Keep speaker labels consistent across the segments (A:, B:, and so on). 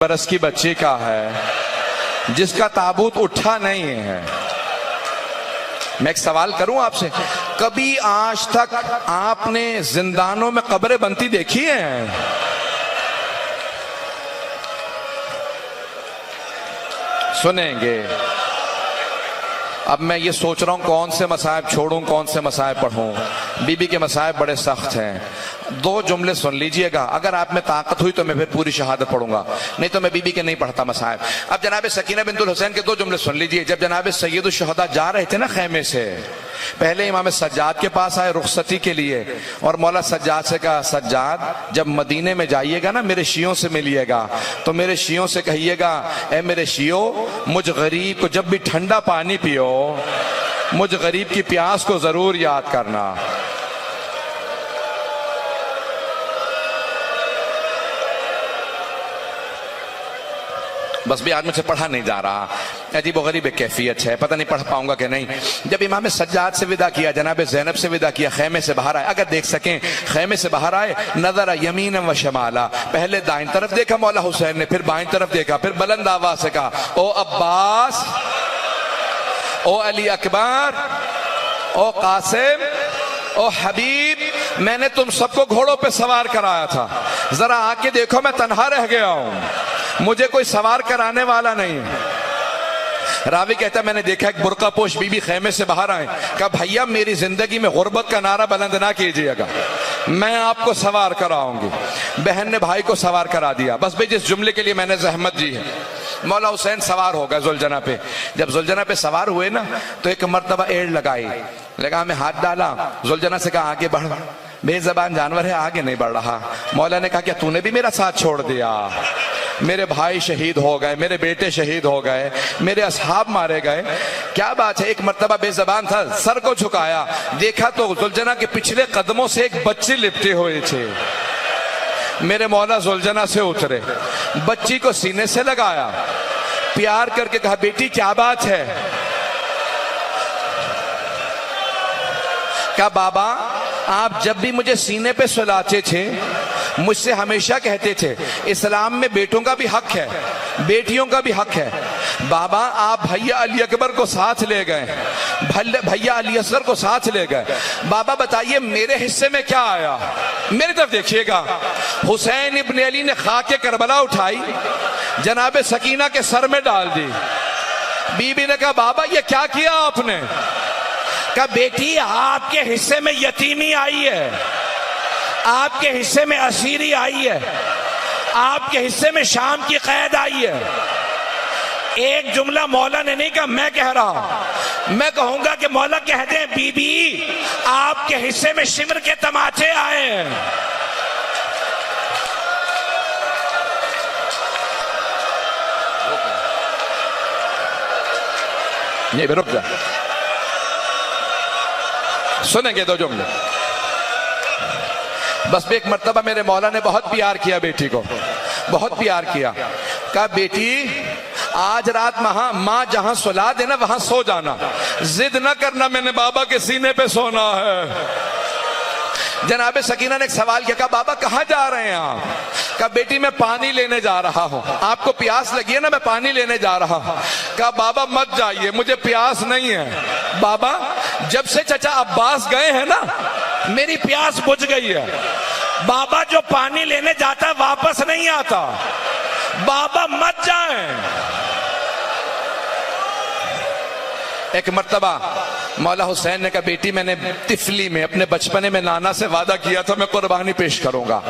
A: برس کی بچی کا ہے جس کا تابوت اٹھا نہیں ہے۔ میں ایک سوال کروں آپ سے، کبھی آج تک آپ نے زندانوں میں قبریں بنتی دیکھی ہیں؟ سنیں گے۔ اب میں یہ سوچ رہا ہوں کون سے مصائب چھوڑوں کون سے مصائب پڑھوں۔ بی بی کے مصائب بڑے سخت ہیں۔ دو جملے سن لیجئے گا، اگر آپ میں طاقت ہوئی تو میں پھر پوری شہادت پڑھوں گا، نہیں تو میں بی بی کے نہیں پڑھتا مصائب۔ اب جناب سکینہ بنت الحسین کے دو جملے سن لیجئے۔ جب جناب سید الشہداء جا رہے تھے نا خیمے سے، پہلے امام سجاد کے پاس آئے رخصتی کے لیے، اور مولا سجاد سے کہا سجاد جب مدینے میں جائیے گا نا میرے شیعوں سے ملیے گا تو میرے شیعوں سے کہیے گا اے میرے شیعوں مجھ غریب کو جب بھی ٹھنڈا پانی پیو مجھ غریب کی پیاس کو ضرور یاد کرنا۔ بس بھی آج مجھ سے پڑھا نہیں جا رہا، عجیب و غریب کیفیت ہے، پتہ نہیں پڑھ پاؤں گا کہ نہیں۔ جب امام سجاد سے ودا کیا، جناب زینب سے ودا کیا، خیمے سے باہر آئے، اگر دیکھ سکیں خیمے سے باہر آئے، نظر یمینا و شمالا، پہلے دائیں طرف دیکھا مولا حسین نے، پھر بائیں طرف دیکھا، پھر بلند آواز سے کہا او عباس، او علی اکبر، او قاسم، او حبیب، میں نے تم سب کو گھوڑوں پہ سوار کرایا تھا، ذرا آ کے دیکھو میں تنہا رہ گیا ہوں، مجھے کوئی سوار کرانے والا نہیں۔ راوی کہتا ہے میں نے دیکھا ایک برقع پوش بی بی خیمے سے باہر آئے، کہا بھائیا میری زندگی میں غربت کا نعرہ بلند نہ کیجیے گا، میں آپ کو سوار کراؤں گی۔ بہن نے بھائی کو سوار کرا دیا۔ بس بھئی جس جملے کے لیے میں نے زحمت دی ہے، مولا حسین سوار ہو گئے زلجنہ پہ۔ جب زلجنہ پہ سوار ہوئے نا تو ایک مرتبہ ایڑ لگائی، لگا میں ہاتھ ڈالا، زلجنہ سے کہا آگے بڑھ، بے زبان جانور ہے آگے نہیں بڑھ رہا۔ مولا نے کہا کیا تو نے بھی میرا ساتھ چھوڑ دیا؟ میرے بھائی شہید ہو گئے، میرے بیٹے شہید ہو گئے، میرے اصحاب مارے گئے، کیا بات ہے؟ ایک مرتبہ بے زبان تھا، سر کو جھکایا، دیکھا تو زلجنہ کے پچھلے قدموں سے ایک بچی لپٹی ہوئی تھی۔ میرے مولا زلجنہ سے اترے، بچی کو سینے سے لگایا، پیار کر کے کہا بیٹی کیا بات ہے؟ کہا بابا آپ جب بھی مجھے سینے پہ سلاتے تھے مجھ سے ہمیشہ کہتے تھے اسلام میں بیٹوں کا بھی حق ہے بیٹیوں کا بھی حق ہے۔ بابا آپ بھیا علی اکبر کو ساتھ لے گئے، بھیا علی اصغر کو ساتھ لے گئے، بابا بتائیے میرے حصے میں کیا آیا؟ میری طرف دیکھیے گا، حسین ابن علی نے خاک کربلا اٹھائی، جناب سکینہ کے سر میں ڈال دی۔ بی بی نے کہا بابا یہ کیا کیا آپ نے؟ کہا بیٹی آپ کے حصے میں یتیمی آئی ہے، آپ کے حصے میں اسیری آئی ہے، آپ کے حصے میں شام کی قید آئی ہے۔ ایک جملہ مولا نے نہیں کہا، میں کہہ رہا، میں کہوں گا کہ مولا کہہ دیں بی بی آپ کے حصے میں شمر کے تماچے آئے ہیں۔ یہ بھی رک جا، سنیں گے دو جملے۔ بس ایک مرتبہ میرے مولا نے بہت پیار کیا بیٹی کو، بہت پیار کیا، کہا بیٹی آج رات ماں جہاں سلا دینا وہاں سو جانا، ضد نہ کرنا میں نے بابا کے سینے پہ سونا ہے۔ جناب سکینہ نے ایک سوال کیا، کہا بابا کہاں جا رہے ہیں آپ؟ کہا بیٹی میں پانی لینے جا رہا ہوں، آپ کو پیاس لگی ہے نا میں پانی لینے جا رہا ہوں۔ کہا بابا مت جائیے مجھے پیاس نہیں ہے۔ بابا جب سے چچا عباس گئے ہیں نا میری پیاس بجھ گئی ہے۔ بابا جو پانی لینے جاتا ہے واپس نہیں آتا، بابا مت جائیں۔ ایک مرتبہ مولا حسین نے کہا بیٹی میں نے طفلی میں اپنے بچپنے میں نانا سے وعدہ کیا تھا میں قربانی پیش کروں گا،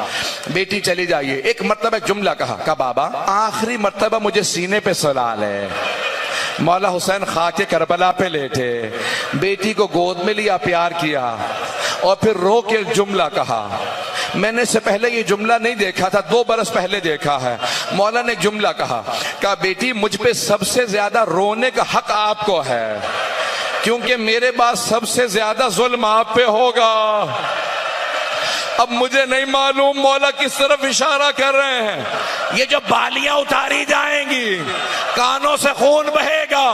A: بیٹی چلی جائیے۔ ایک مرتبہ ایک جملہ کہا بابا آخری مرتبہ مجھے سینے پہ سلا لے۔ مولا حسین خاک کربلا پہ لیٹے، بیٹی کو گود میں لیا، پیار کیا، اور پھر رو کے جملہ کہا، میں نے اس سے پہلے یہ جملہ نہیں دیکھا تھا، 2 برس پہلے دیکھا ہے۔ مولا نے جملہ کہا بیٹی مجھ پہ سب سے زیادہ رونے کا حق آپ کو ہے، کیونکہ میرے بعد سب سے زیادہ ظلم آپ پہ ہوگا۔ اب مجھے نہیں معلوم مولا کس طرف اشارہ کر رہے ہیں، یہ جو بالیاں اتاری جائیں گی کانوں سے خون بہے گا۔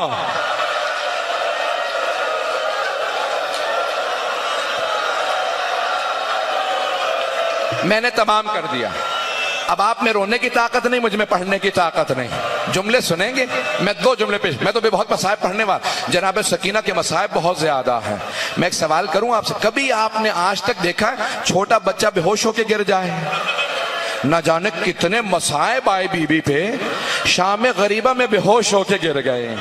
A: میں نے تمام کر دیا۔ اب آپ میں رونے کی طاقت نہیں، مجھ میں پڑھنے کی طاقت نہیں. جملے سنیں گے؟ میں 2 جملے پیش، میں تو بھی بہت مصائب پڑھنے والا. جناب سکینہ کے مصائب بہت زیادہ ہیں. میں ایک سوال کروں آپ سے، کبھی آپ نے آج تک دیکھا ہے چھوٹا بچہ بے ہوش ہو کے گر جائے؟ نہ جانے کتنے مصائب آئے بی بی پہ، شام غریبہ میں بے ہوش ہو کے گر گئے.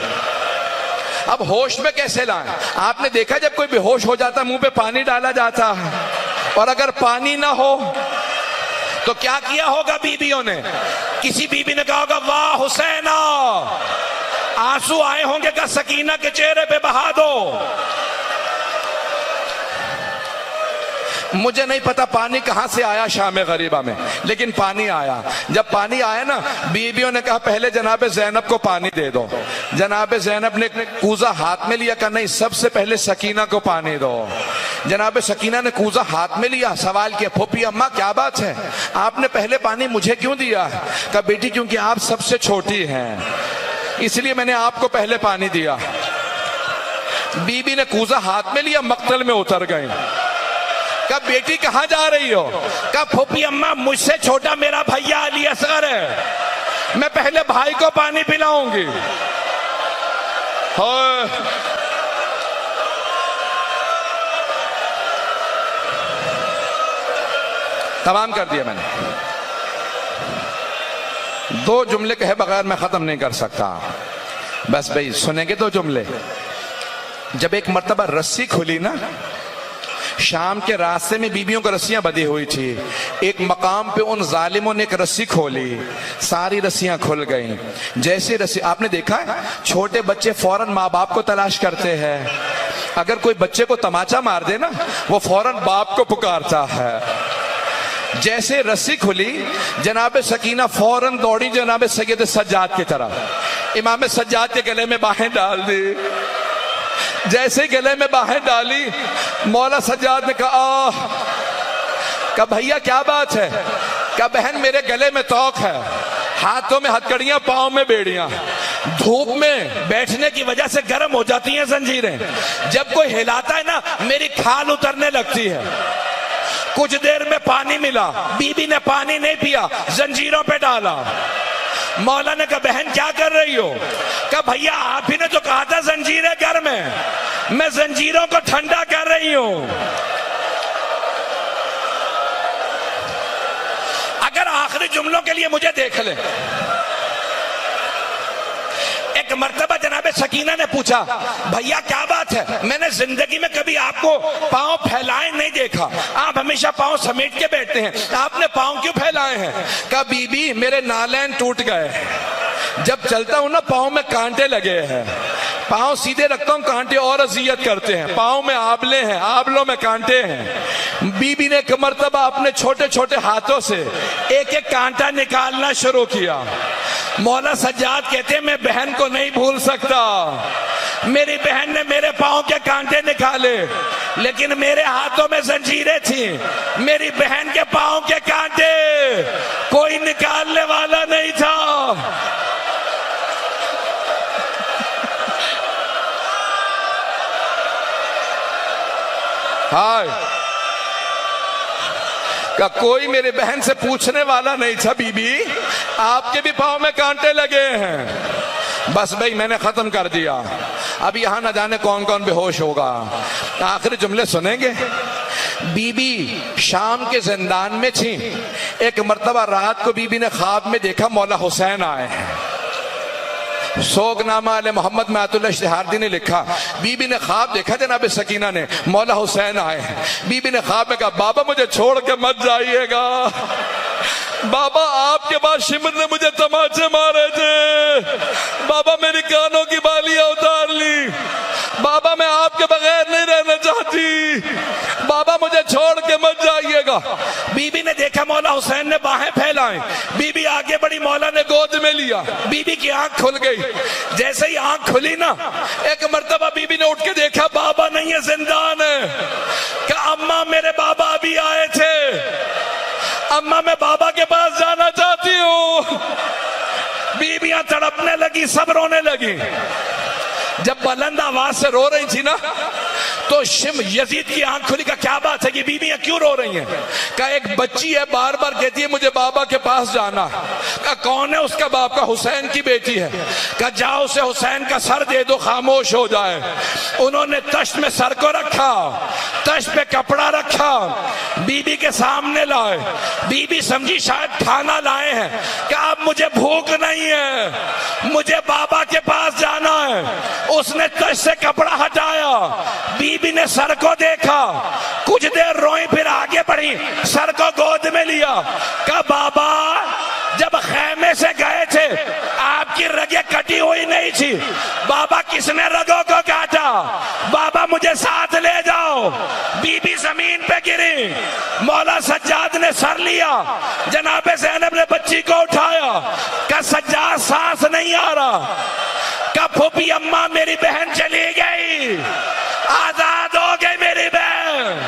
A: اب ہوش میں کیسے لائیں؟ آپ نے دیکھا جب کوئی بے ہوش ہو جاتا منہ پہ پانی ڈالا جاتا ہے، اور اگر پانی نہ ہو تو کیا کیا ہوگا بیویوں نے؟ کسی بیوی نے کہا ہوگا واہ حسینہ، آنسو آئے ہوں گے کہ سکینہ کے چہرے پہ بہا دو. مجھے نہیں پتا پانی کہاں سے آیا شام غریبہ میں، لیکن پانی آیا. جب پانی آیا نا، بیویوں نے کہا پہلے جناب زینب کو پانی دے دو. جناب زینب نے کوزہ ہاتھ میں لیا، کہا نہیں سب سے پہلے سکینہ کو پانی دو. جناب سکینہ نے کوزہ ہاتھ میں لیا، سوال کیا پھوپھی اماں کیا بات ہے، آپ نے پہلے پانی مجھے کیوں دیا؟ کہا بیٹی کیونکہ آپ سب سے چھوٹی ہیں، اس لیے میں نے آپ کو پہلے پانی دیا. بی بی نے کوزہ ہاتھ میں لیا، مقتل میں اتر گئے. کہا بیٹی کہاں جا رہی ہو؟ کہا پھوپھی اماں مجھ سے چھوٹا میرا بھیا علی اصغر ہے، میں پہلے بھائی کو پانی پلاؤں گی. تمام کر دیا میں نے. 2 جملے کہے بغیر میں ختم نہیں کر سکتا. بس بھائی سنیں گے 2 جملے. جب ایک مرتبہ رسی کھلی نا، شام کے راستے میں بیویوں کو رسیاں بدھی ہوئی تھی، ایک مقام پہ ان ظالموں نے ایک رسی کھولی، ساری رسیاں کھل گئیں. جیسے رسی، آپ نے دیکھا ہے چھوٹے بچے فوراً ماں باپ کو تلاش کرتے ہیں. اگر کوئی بچے کو تماچا مار دے نا، وہ فوراً باپ کو پکارتا ہے. جیسے رسی کھلی، جناب سکینہ فوراً دوڑی جناب سید سجاد کی طرف، امام سجاد کے گلے میں باہیں ڈال دی. جیسے گلے میں باہیں ڈالی، مولا سجاد نے کہا بھیا کیا بات ہے؟ کہا بہن میرے گلے میں توق ہے، ہاتھوں میں ہتکڑیاں، پاؤں میں بیڑیاں، دھوپ میں بیٹھنے کی وجہ سے گرم ہو جاتی ہیں زنجیریں، جب کوئی ہلاتا ہے نا میری کھال اترنے لگتی ہے. کچھ دیر میں پانی ملا، بی بی نے پانی نہیں پیا، زنجیروں پہ ڈالا. مولا نے کہا بہن کیا کر رہی ہو؟ کہا بھیا آپ ہی نے تو کہا تھا زنجیریں گرم ہیں، میں زنجیروں کو ٹھنڈا کر رہی ہوں. اگر آخری جملوں کے لیے مجھے دیکھ لیں. ایک مرتبہ جناب سکینہ نے پوچھا بھیا کیا بات ہے، میں نے زندگی میں کبھی آپ کو پاؤں پھیلائے نہیں دیکھا، آپ ہمیشہ پاؤں سمیٹ کے بیٹھتے ہیں، آپ نے پاؤں کیوں پھیلائے ہیں؟ کہا بی بی میرے نالین ٹوٹ گئے، جب چلتا ہوں نا پاؤں میں کانٹے لگے ہیں، پاؤں سیدھے رکھتا ہوں کانٹے اور اذیت کرتے ہیں، پاؤں میں آبلے ہیں، آبلوں میں کانٹے ہیں. بی بی نے ایک مرتبہ اپنے چھوٹے چھوٹے ہاتھوں سے ایک ایک کانٹا نکالنا شروع کیا. مولا سجاد کہتے ہیں میں بہن کو نہیں بھول سکتا، میری بہن نے میرے پاؤں کے کانٹے نکالے، لیکن میرے ہاتھوں میں زنجیریں تھیں، میری بہن کے پاؤں کے کانٹے کوئی نکالنے والا نہیں تھا. ہائے کہ کوئی میرے بہن سے پوچھنے والا نہیں تھا بی بی آپ کے بھی پاؤں میں کانٹے لگے ہیں. بس بھائی میں نے ختم کر دیا. اب یہاں نہ جانے کون کون بے ہوش ہوگا. آخری جملے سنیں گے. بی بی شام کے زندان میں تھی. ایک مرتبہ رات کو بی بی نے خواب میں دیکھا مولا حسین آئے ہیں. سوگ نامہ علیہ محمد میں آیت اللہ اشتہاردی نے لکھا بی بی نے خواب دیکھا جناب سکینہ نے مولا حسین آئے ہیں. بی بی نے خواب میں کہا بابا مجھے چھوڑ کے مت جائیے گا، بابا آپ کے بعد شمر نے مجھے تماچے مارے تھے، بابا میری کانوں کی بالیاں اتار لی، بابا میں آپ کے بغیر نہیں رہنا چاہتی، بابا مجھے چھوڑ کے مت جائیے گا. بی بی نے دیکھا مولا حسین نے باہیں پھیلائیں، بی بی آگے بڑی، مولا نے گود میں لیا، بی بی کی آنکھ کھل گئی. جیسے ہی آنکھ کھلی نا ایک مرتبہ بی بی نے اٹھ کے دیکھا بابا نہیں ہے، زندان ہے. کہ اماں میرے بابا ابھی آئے تھے، اماں میں بابا کے پاس جانا چاہتی ہوں. بیویاں تڑپنے لگی، سب رونے لگی. جب بلند آواز سے رو رہی تھی نا تو یزید کی آنکھ کھلی، کہ کیا بات ہے کہ بیویاں کیوں رو رہی ہیں؟ کہ ایک بچی ہے بار بار کہتی ہے مجھے بابا کے پاس جانا۔ کہ کون ہے؟ اس کا باپ؟ کا حسین کی بیٹی ہے۔ کہ جاؤ اسے حسین کا سر دے دو خاموش ہو جائے۔ انہوں نے تشت میں سر کو رکھا، تشت پہ کپڑا رکھا، بی بی کے سامنے لائے۔ بی بی سمجھی شاید کھانا لائے ہیں، کہ اب مجھے بھوک نہیں ہے، مجھے بابا کے پاس جانا ہے۔ اس نے تشت سے کپڑا ہٹایا، بی بی نے سر کو دیکھا، کچھ دیر روئی، پھر آگے بڑھی، سر کو گود میں لیا۔ کہ بابا جب خیمے سے گئے تھے آپ کی رگیں کٹی ہوئی نہیں تھی، بابا کس نے رگوں کو کاٹا؟ بابا مجھے ساتھ لے جاؤ۔ بی بی زمین پہ گری، مولا سجاد نے سر لیا، جناب زینب نے بچی کو اٹھایا۔ کہ سجاد سانس نہیں آ رہا۔ کہ پھوپھی اماں میری بہن چلی گئی، آزاد ہو گئی میری بہن۔